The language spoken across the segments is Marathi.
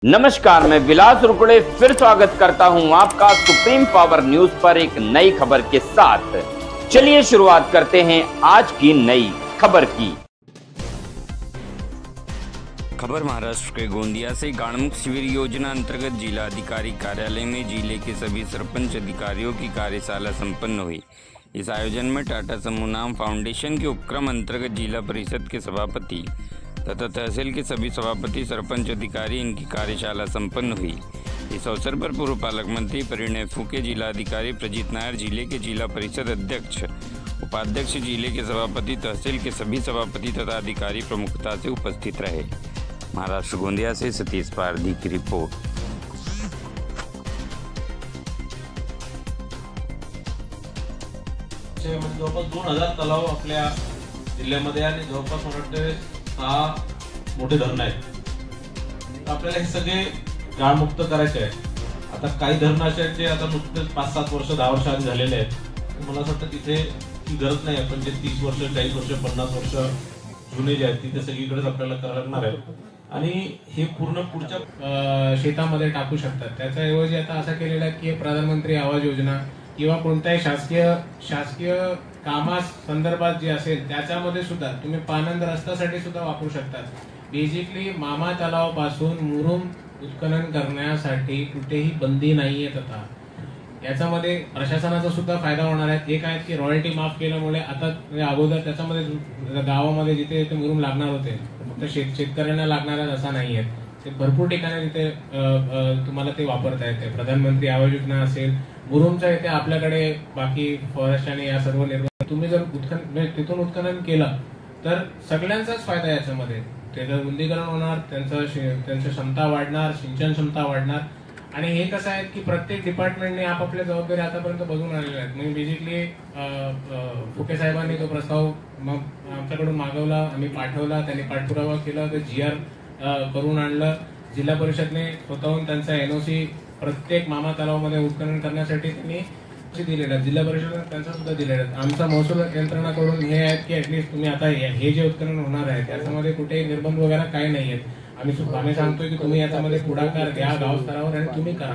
नमस्कार, मैं विलास रुकड़े फिर स्वागत करता हूं आपका सुप्रीम पावर न्यूज पर एक नई खबर के साथ। चलिए शुरुआत करते हैं आज की नई खबर की। खबर महाराष्ट्र के गोंदिया से। गाणमुक्त शिविर योजना अंतर्गत जिला अधिकारी कार्यालय में जिले के सभी सरपंच अधिकारियों की कार्यशाला संपन्न हुई। इस आयोजन में टाटा समूह नाम फाउंडेशन के उपक्रम अंतर्गत जिला परिषद के सभापति तथा तहसील के सभी सभापति, सरपंच, अधिकारी इनकी कार्यशाला संपन्न हुई। इस अवसर पर पूर्व पालक मंत्री परिणय फूके, जिला अधिकारी प्रजीत नायर, जिले के जिला परिषद अध्यक्ष, उपाध्यक्ष, जिले के सभापति, तहसील के सभी सभापति तथा अधिकारी प्रमुखता से उपस्थित रहे। महाराष्ट्र गोंदिया से सतीश पारधी की रिपोर्ट। जवळपास 2000 तलाव आपल्या जिल्ह्यामध्ये आणि जवळपास मला वाटतं 6 मोठे धरण आहेत। आपल्याला हे सगळे गाळमुक्त करायचे आहे। आता काही धरण असे आहेत जे आता नुकतेच 5-7 वर्ष 10 वर्ष आधी झालेले आहेत। मला असं वाटतं तिथे ती गरज नाही आहे, पण जे 30 वर्ष 40 वर्ष 50 वर्ष जुने जे आहेत तिथे सगळीकडेच आपल्याला करायला लागणार आहे आणि हे पूर्ण पुढच्या शेतामध्ये टाकू शकतात। त्याच्याऐवजी आता असं केलेलं आहे की प्रधानमंत्री आवास योजना किंवा कोणत्याही शासकीय कामा संदर्भात जे असेल त्याच्यामध्ये सुद्धा तुम्ही पानंद रस्त्यासाठी सुद्धा वापरू शकता। बेसिकली मामा तलावापासून मुरुम उत्खनन करण्यासाठी कुठेही बंदी नाहीये। आता याच्यामध्ये प्रशासनाचा सुद्धा फायदा होणार आहे। एक आहे की रॉयल्टी माफ केल्यामुळे आता अगोदर त्याच्यामध्ये गावामध्ये जिथे जिथे मुरुम लागणार होते फक्त शेतकऱ्यांना लागणार असा नाहीये, ते भरपूर ठिकाणी तिथे तुम्हाला ते वापरता येते। प्रधानमंत्री आवास योजना असेल, मुरुमच्या इथे आपल्याकडे बाकी फॉरेस्ट आणि या सर्व निर्माण तुम्ही जर तिथून उत्खनन केलं तर सगळ्यांचाच फायदा याच्यामध्ये। त्याचं रुंदीकरण होणार, त्यांची क्षमता वाढणार, सिंचन क्षमता वाढणार। आणि हे कसं आहे की प्रत्येक डिपार्टमेंटने आपापल्या जबाबदारी आतापर्यंत बघून आलेल्या आहेत। म्हणजे बेसिकली फुके साहेबांनी तो प्रस्ताव मग आमच्याकडून मागवला, आम्ही पाठवला, त्यांनी पाठपुरावा केला, ते GR करून आणलं। जिल्हा परिषदने स्वतःहून त्यांचा NOC प्रत्येक मामा तलावामध्ये उत्खनन करण्यासाठी त्यांनी दिलेला, जिल्हा परिषदेने त्यांचा सुद्धा दिलेला। आमचा महसूल यंत्रणाकडून हे आहे की ऍटलीस्ट तुम्ही आता हे जे उत्खनन होणार आहे त्याच्यामध्ये कुठे निर्बंध वगैरे काही नाहीयेत। आम्ही सांगतोय की तुम्ही याच्यामध्ये पुढाकार घ्या गाव स्तरावर आणि तुम्ही करा।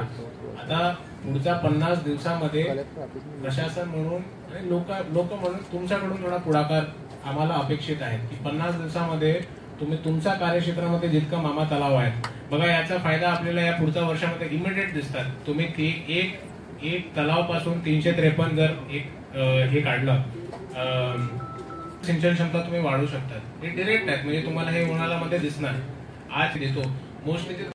आता पुढच्या 50 दिवसामध्ये प्रशासन म्हणून आणि लोक म्हणून तुमच्याकडून थोडा पुढाकार आम्हाला अपेक्षित आहे की 50 दिवसामध्ये तुम्ही तुमच्या कार्यक्षेत्रामध्ये जितका मामा तलाव आहे बघा, याचा फायदा आपल्याला या पुढच्या वर्षामध्ये इमिडिएट दिसतात। तुम्ही एक तलावापासून 353 जर हे काढलं सिंचन क्षमता तुम्ही वाढवू शकता। हे डिरेक्ट आहे, म्हणजे तुम्हाला हे उन्हाळ्यामध्ये दिसणार। आज देतो मोस्टली